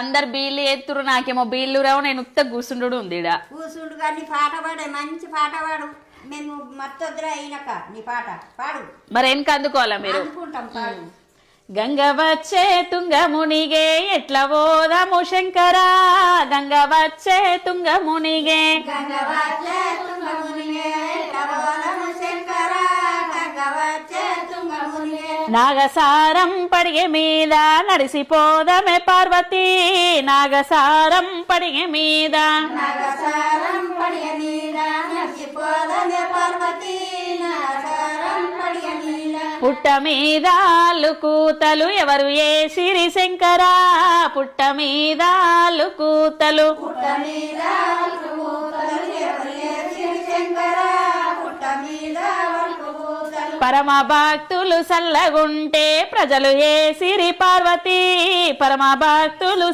అందరు బీళ్ళు ఎత్తురు, నాకేమో బీళ్ళు రావు. నేను ఉత్త కూర్చుండు ఉంది ఈడ. కూర్చుండు కానీ నీ పాట పాడే, మంచి పాట పాడు. మేము మత్తొద్దురా అయినాక నీ పాట పాడు. మరి వెనక అందుకోవాలా మీరు? అనుకుంటాం పాడు. గంగ వచ్చే తుంగ మునిగే ఎట్ల పోదాము శంకరా, గంగ వచ్చే తుంగ మునిగే. గంగవచ్చే తుంగ మునిగే ఎట్ల పోదాము శంకరా, గంగవచ్చే తుంగ మునిగే. నాగసారం పడిగే మీద నడిసిపోదమే పార్వతి, నాగసారం పడిగే మీద. నాగసారం పడిగ మీద నడిచిపోదమే పార్వతి, నాగసారం పడిగ మీద. పుట్ట మీద కూతలు ఎవరు ఏసిరి శంకరా, పుట్ట మీద కూతలు. పుట్ట మీద కూతలు ఎవరు ఏసిరి శంకరా, పుట్ట మీద కూతలు. పరమ భక్తులు సల్లగుంటే ప్రజలు ఏసిరి పార్వతి, పరమ భక్తులు